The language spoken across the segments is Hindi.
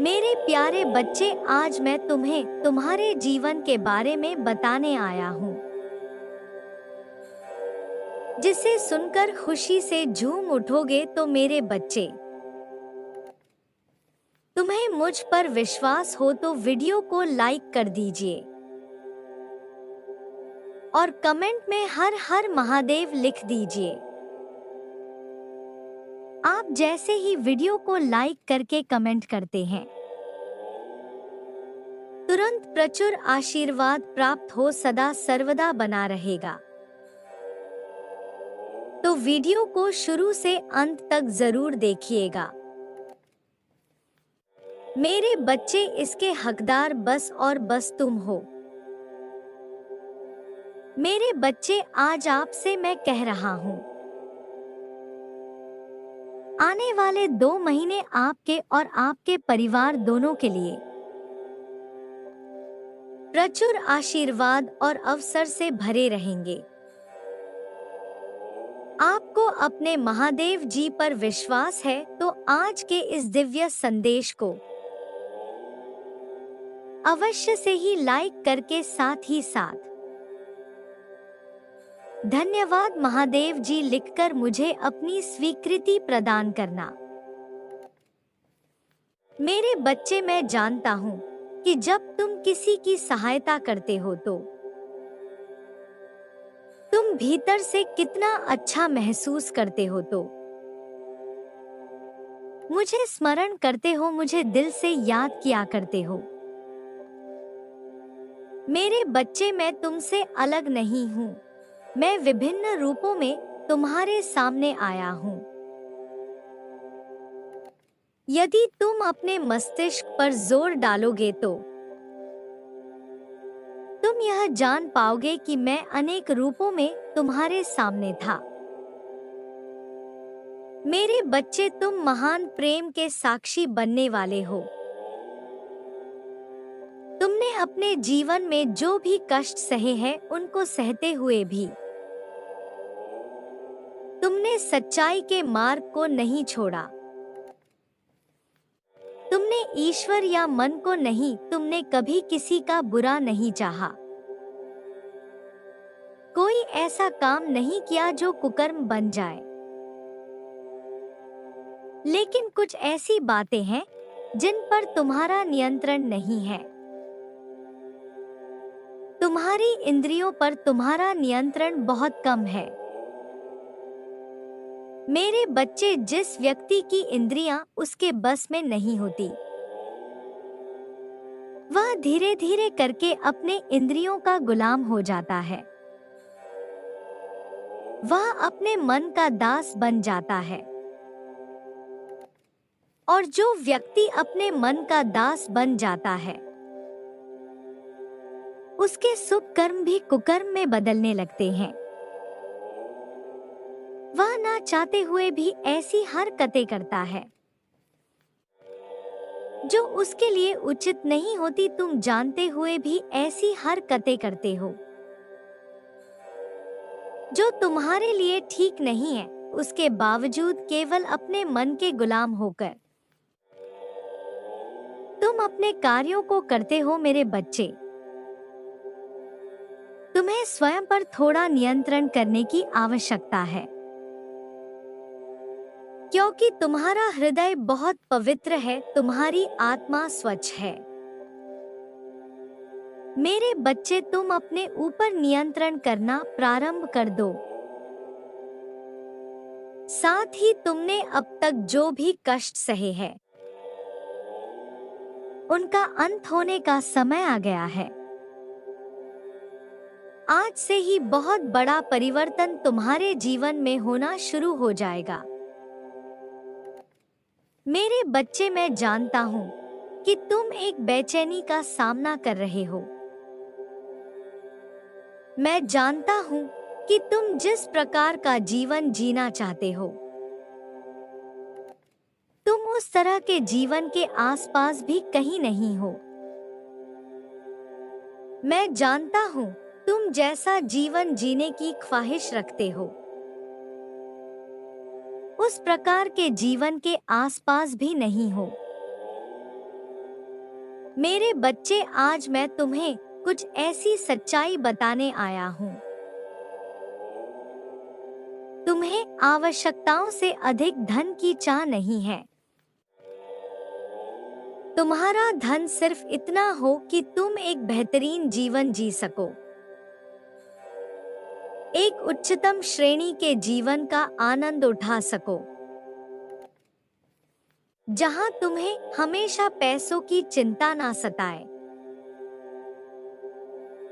मेरे प्यारे बच्चे, आज मैं तुम्हें तुम्हारे जीवन के बारे में बताने आया हूँ, जिसे सुनकर खुशी से झूम उठोगे। तो मेरे बच्चे, तुम्हें मुझ पर विश्वास हो तो वीडियो को लाइक कर दीजिए और कमेंट में हर हर महादेव लिख दीजिए। आप जैसे ही वीडियो को लाइक करके कमेंट करते हैं, तुरंत प्रचुर आशीर्वाद प्राप्त हो सदा सर्वदा बना रहेगा। तो वीडियो को शुरू से अंत तक जरूर देखिएगा। मेरे बच्चे, इसके हकदार बस और बस तुम हो। मेरे बच्चे, आज आपसे मैं कह रहा हूँ, आने वाले 2 महीने आपके और आपके परिवार दोनों के लिए प्रचुर आशीर्वाद और अवसर से भरे रहेंगे। आपको अपने महादेव जी पर विश्वास है तो आज के इस दिव्य संदेश को अवश्य से ही लाइक करके साथ ही साथ धन्यवाद महादेव जी लिखकर मुझे अपनी स्वीकृति प्रदान करना। मेरे बच्चे, मैं जानता हूँ कि जब तुम किसी की सहायता करते हो तो तुम भीतर से कितना अच्छा महसूस करते हो। तो मुझे स्मरण करते हो, मुझे दिल से याद किया करते हो। मेरे बच्चे, मैं तुमसे अलग नहीं हूँ। मैं विभिन्न रूपों में तुम्हारे सामने आया हूँ। यदि तुम अपने मस्तिष्क पर जोर डालोगे तो तुम यह जान पाओगे कि मैं अनेक रूपों में तुम्हारे सामने था। मेरे बच्चे, तुम महान प्रेम के साक्षी बनने वाले हो। तुमने अपने जीवन में जो भी कष्ट सहे हैं, उनको सहते हुए भी तुमने सच्चाई के मार्ग को नहीं छोड़ा। तुमने ईश्वर या मन को नहीं, तुमने कभी किसी का बुरा नहीं चाहा। कोई ऐसा काम नहीं किया जो कुकर्म बन जाए। लेकिन कुछ ऐसी बातें हैं जिन पर तुम्हारा नियंत्रण नहीं है। तुम्हारी इंद्रियों पर तुम्हारा नियंत्रण बहुत कम है। मेरे बच्चे, जिस व्यक्ति की इंद्रियां उसके बस में नहीं होती, वह धीरे धीरे करके अपने इंद्रियों का गुलाम हो जाता है। वह अपने मन का दास बन जाता है। और जो व्यक्ति अपने मन का दास बन जाता है, उसके शुभ कर्म भी कुकर्म में बदलने लगते हैं। वह ना चाहते हुए भी ऐसी हरकतें करता है जो उसके लिए उचित नहीं होती। तुम जानते हुए भी ऐसी हरकतें करते हो जो तुम्हारे लिए ठीक नहीं है। उसके बावजूद केवल अपने मन के गुलाम होकर तुम अपने कार्यों को करते हो। मेरे बच्चे, तुम्हें स्वयं पर थोड़ा नियंत्रण करने की आवश्यकता है, क्योंकि तुम्हारा हृदय बहुत पवित्र है, तुम्हारी आत्मा स्वच्छ है। मेरे बच्चे, तुम अपने ऊपर नियंत्रण करना प्रारंभ कर दो। साथ ही तुमने अब तक जो भी कष्ट सहे हैं, उनका अंत होने का समय आ गया है। आज से ही बहुत बड़ा परिवर्तन तुम्हारे जीवन में होना शुरू हो जाएगा। मेरे बच्चे, मैं जानता हूँ कि तुम एक बेचैनी का सामना कर रहे हो। मैं जानता हूँ कि तुम जिस प्रकार का जीवन जीना चाहते हो, तुम उस तरह के जीवन के आसपास भी कहीं नहीं हो। मैं जानता हूँ तुम जैसा जीवन जीने की ख्वाहिश रखते हो, उस प्रकार के जीवन के आसपास भी नहीं हो। मेरे बच्चे, आज मैं तुम्हें कुछ ऐसी सच्चाई बताने आया हूँ। तुम्हें आवश्यकताओं से अधिक धन की चाह नहीं है। तुम्हारा धन सिर्फ इतना हो कि तुम एक बेहतरीन जीवन जी सको, एक उच्चतम श्रेणी के जीवन का आनंद उठा सको, जहां तुम्हें हमेशा पैसों की चिंता ना सताए।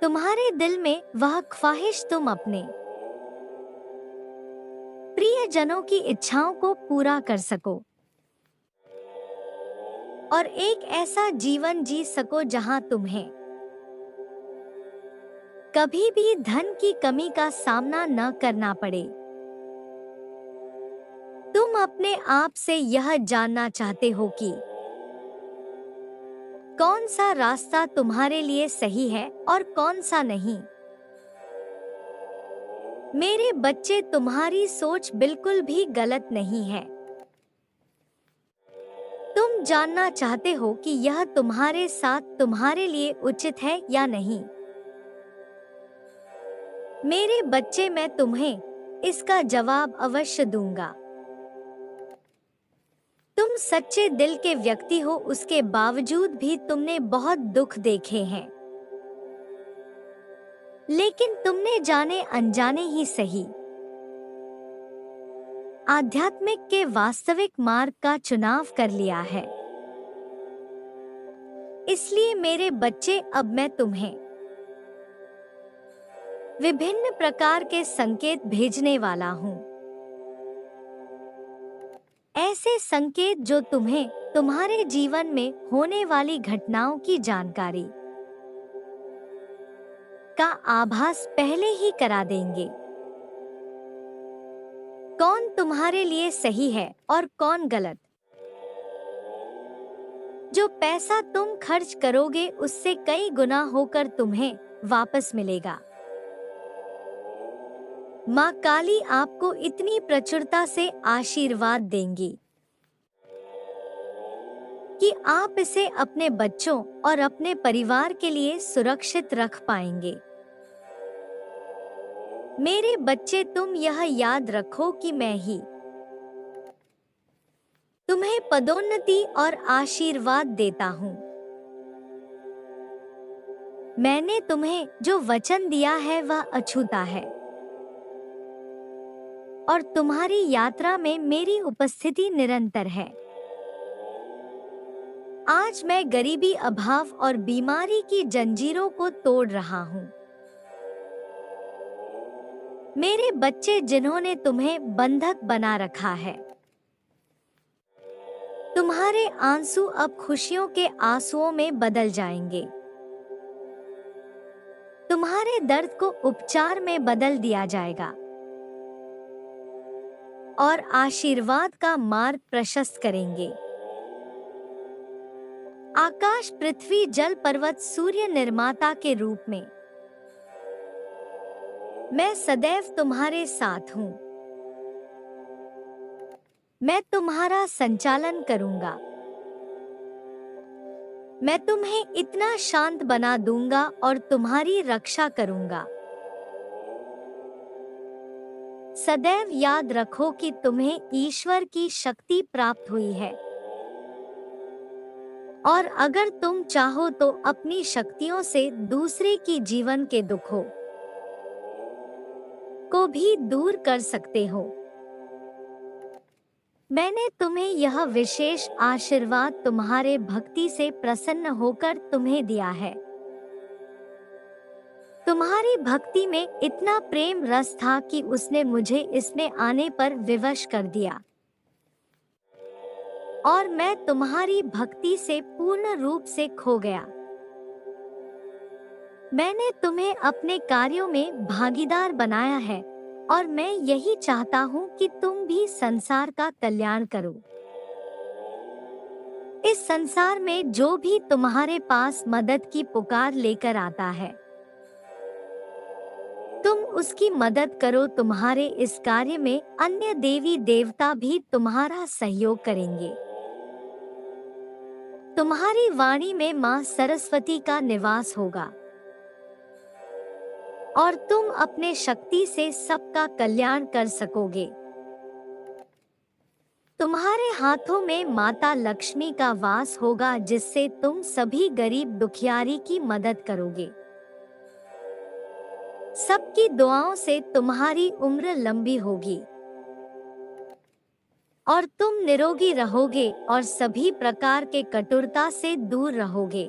तुम्हारे दिल में वह ख्वाहिश तुम अपने प्रियजनों की इच्छाओं को पूरा कर सको और एक ऐसा जीवन जी सको जहां तुम्हें कभी भी धन की कमी का सामना न करना पड़े। तुम अपने आप से यह जानना चाहते हो कि कौन सा रास्ता तुम्हारे लिए सही है और कौन सा नहीं। मेरे बच्चे, तुम्हारी सोच बिल्कुल भी गलत नहीं है। तुम जानना चाहते हो कि यह तुम्हारे साथ तुम्हारे लिए उचित है या नहीं। मेरे बच्चे, मैं तुम्हें इसका जवाब अवश्य दूंगा। तुम सच्चे दिल के व्यक्ति हो, उसके बावजूद भी तुमने बहुत दुख देखे हैं, लेकिन तुमने जाने अनजाने ही सही आध्यात्मिक के वास्तविक मार्ग का चुनाव कर लिया है। इसलिए मेरे बच्चे, अब मैं तुम्हें विभिन्न प्रकार के संकेत भेजने वाला हूँ। ऐसे संकेत जो तुम्हें तुम्हारे जीवन में होने वाली घटनाओं की जानकारी का आभास पहले ही करा देंगे। कौन तुम्हारे लिए सही है और कौन गलत। जो पैसा तुम खर्च करोगे उससे कई गुना होकर तुम्हें वापस मिलेगा। माँ काली आपको इतनी प्रचुरता से आशीर्वाद देंगी कि आप इसे अपने बच्चों और अपने परिवार के लिए सुरक्षित रख पाएंगे। मेरे बच्चे, तुम यह याद रखो कि मैं ही तुम्हें पदोन्नति और आशीर्वाद देता हूँ। मैंने तुम्हें जो वचन दिया है वह अछूता है और तुम्हारी यात्रा में मेरी उपस्थिति निरंतर है। आज मैं गरीबी, अभाव और बीमारी की जंजीरों को तोड़ रहा हूँ। मेरे बच्चे, जिन्होंने तुम्हें बंधक बना रखा है, तुम्हारे आंसू अब खुशियों के आंसुओं में बदल जाएंगे। तुम्हारे दर्द को उपचार में बदल दिया जाएगा और आशीर्वाद का मार्ग प्रशस्त करेंगे। आकाश, पृथ्वी, जल, पर्वत, सूर्य निर्माता के रूप में मैं सदैव तुम्हारे साथ हूँ। मैं तुम्हारा संचालन करूंगा। मैं तुम्हें इतना शांत बना दूंगा और तुम्हारी रक्षा करूंगा। सदैव याद रखो कि तुम्हें ईश्वर की शक्ति प्राप्त हुई है और अगर तुम चाहो तो अपनी शक्तियों से दूसरे की जीवन के दुखों को भी दूर कर सकते हो। मैंने तुम्हें यह विशेष आशीर्वाद तुम्हारे भक्ति से प्रसन्न होकर तुम्हें दिया है। तुम्हारी भक्ति में इतना प्रेम रस था कि उसने मुझे इसमें आने पर विवश कर दिया और मैं तुम्हारी भक्ति से पूर्ण रूप से खो गया। मैंने तुम्हें अपने कार्यों में भागीदार बनाया है और मैं यही चाहता हूँ कि तुम भी संसार का कल्याण करो। इस संसार में जो भी तुम्हारे पास मदद की पुकार लेकर आता है, तुम उसकी मदद करो। तुम्हारे इस कार्य में अन्य देवी देवता भी तुम्हारा सहयोग करेंगे। तुम्हारी वाणी में माँ सरस्वती का निवास होगा और तुम अपने शक्ति से सबका कल्याण कर सकोगे। तुम्हारे हाथों में माता लक्ष्मी का वास होगा, जिससे तुम सभी गरीब दुखियारी की मदद करोगे। सबकी दुआओं से तुम्हारी उम्र लंबी होगी और तुम निरोगी रहोगे और सभी प्रकार के कटुरता से दूर रहोगे।